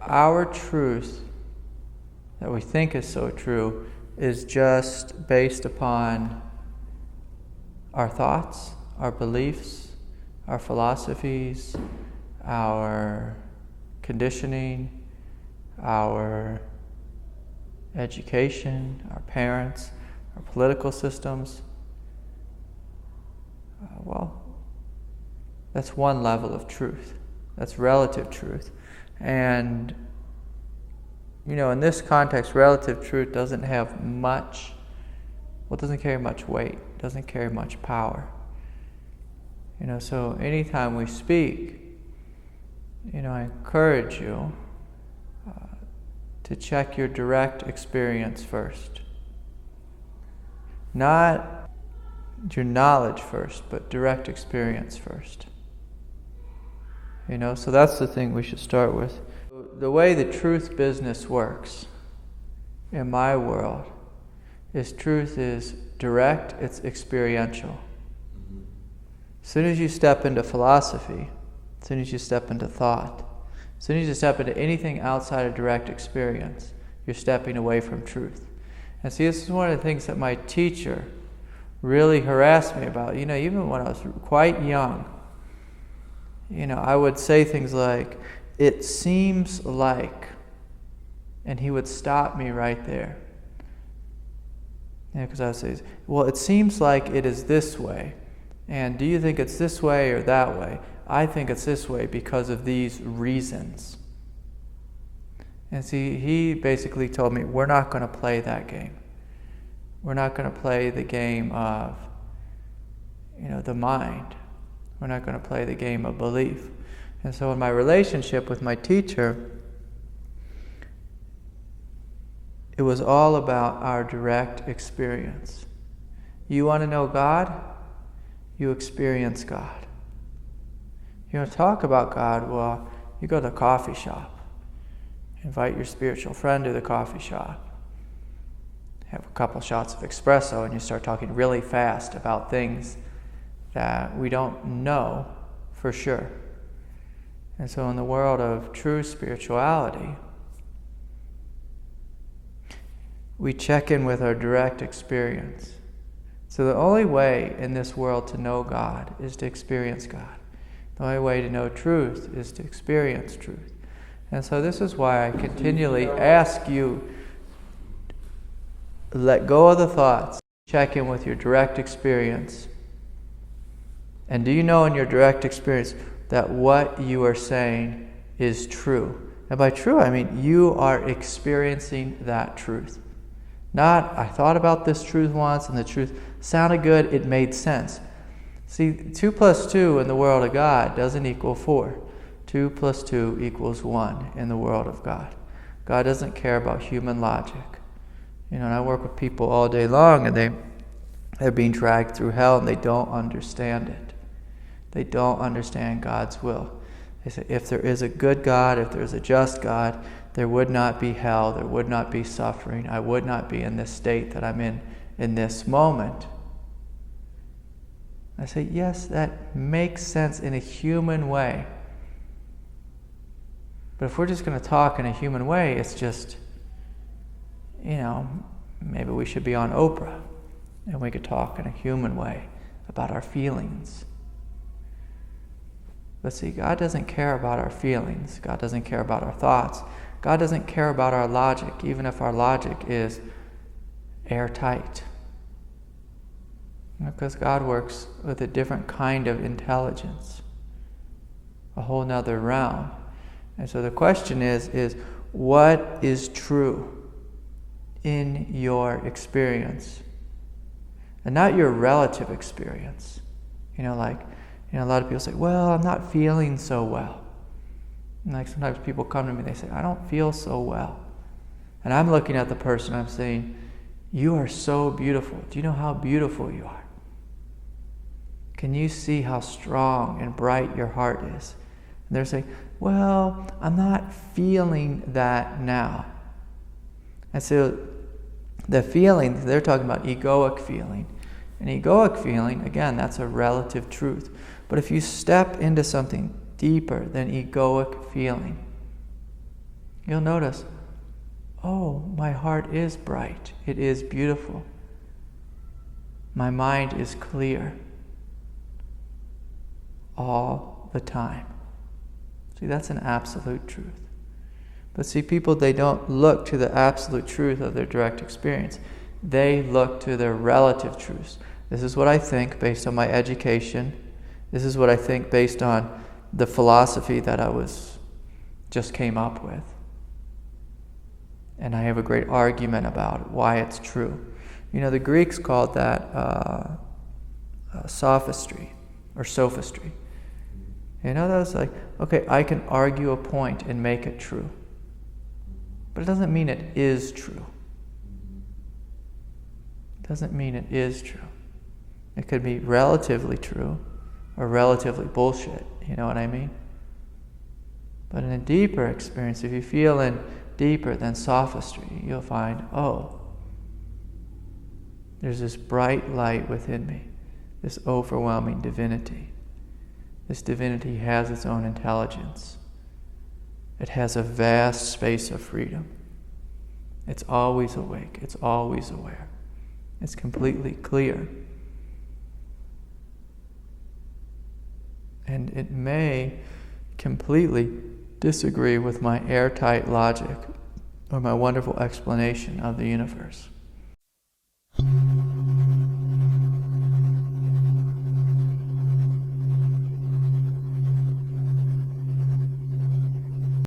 our truth that we think is so true is just based upon our thoughts, our beliefs, our philosophies, our conditioning, our education, our parents, our political systems. Well, that's one level of truth. That's relative truth. And, in this context, relative truth doesn't have much, doesn't carry much weight, doesn't carry much power. So anytime we speak, I encourage you to check your direct experience first. Not your knowledge first, but direct experience first. So that's the thing we should start with. The way the truth business works in my world is truth is direct, it's experiential. As soon as you step into philosophy, as soon as you step into thought, as soon as you step into anything outside of direct experience, you're stepping away from truth. And see, this is one of the things that my teacher really harassed me about. Even when I was quite young, I would say things like, "It seems like," and he would stop me right there. Because I would say, "Well, it seems like it is this way. And do you think it's this way or that way? I think it's this way because of these reasons." And see, he basically told me, we're not going to play that game. We're not going to play the game of, the mind. We're not going to play the game of belief. And so in my relationship with my teacher, it was all about our direct experience. You want to know God? You experience God. You want to talk about God? Well, you go to the coffee shop. Invite your spiritual friend to the coffee shop. Have a couple shots of espresso and you start talking really fast about things that we don't know for sure. And so in the world of true spirituality, we check in with our direct experience. So the only way in this world to know God is to experience God. The only way to know truth is to experience truth. And so this is why I continually ask you, let go of the thoughts, check in with your direct experience. And do you know in your direct experience that what you are saying is true? And by true, I mean you are experiencing that truth. Not, I thought about this truth once and the truth sounded good, it made sense. See, 2 plus 2 in the world of God doesn't equal 4. 2 plus 2 equals 1 in the world of God. God doesn't care about human logic. And I work with people all day long and they're being dragged through hell and they don't understand it. They don't understand God's will. They say, if there is a good God, if there is a just God, there would not be hell, there would not be suffering. I would not be in this state that I'm in this moment. I say, yes, that makes sense in a human way. But if we're just going to talk in a human way, it's just, maybe we should be on Oprah and we could talk in a human way about our feelings. But see, God doesn't care about our feelings. God doesn't care about our thoughts. God doesn't care about our logic, even if our logic is airtight. Because God works with a different kind of intelligence, a whole nother realm. And so the question is what is true in your experience? And not your relative experience. A lot of people say, well, I'm not feeling so well. And sometimes people come to me, they say, I don't feel so well. And I'm looking at the person, I'm saying, you are so beautiful. Do you know how beautiful you are? Can you see how strong and bright your heart is? And they're saying, well, I'm not feeling that now. And so the feeling, they're talking about egoic feeling. And egoic feeling, again, that's a relative truth. But if you step into something deeper than egoic feeling, you'll notice, oh, my heart is bright. It is beautiful. My mind is clear all the time. See, that's an absolute truth. But see, people, they don't look to the absolute truth of their direct experience. They look to their relative truths. This is what I think based on my education. This is what I think based on the philosophy that I just came up with. And I have a great argument about why it's true. The Greeks called that sophistry or sophistry. That was like, okay, I can argue a point and make it true. But it doesn't mean it is true. It doesn't mean it is true. It could be relatively true or relatively bullshit, you know what I mean? But in a deeper experience, if you feel in deeper than sophistry, you'll find, oh, there's this bright light within me, this overwhelming divinity. This divinity has its own intelligence. It has a vast space of freedom. It's always awake. It's always aware. It's completely clear. And it may completely disagree with my airtight logic or my wonderful explanation of the universe.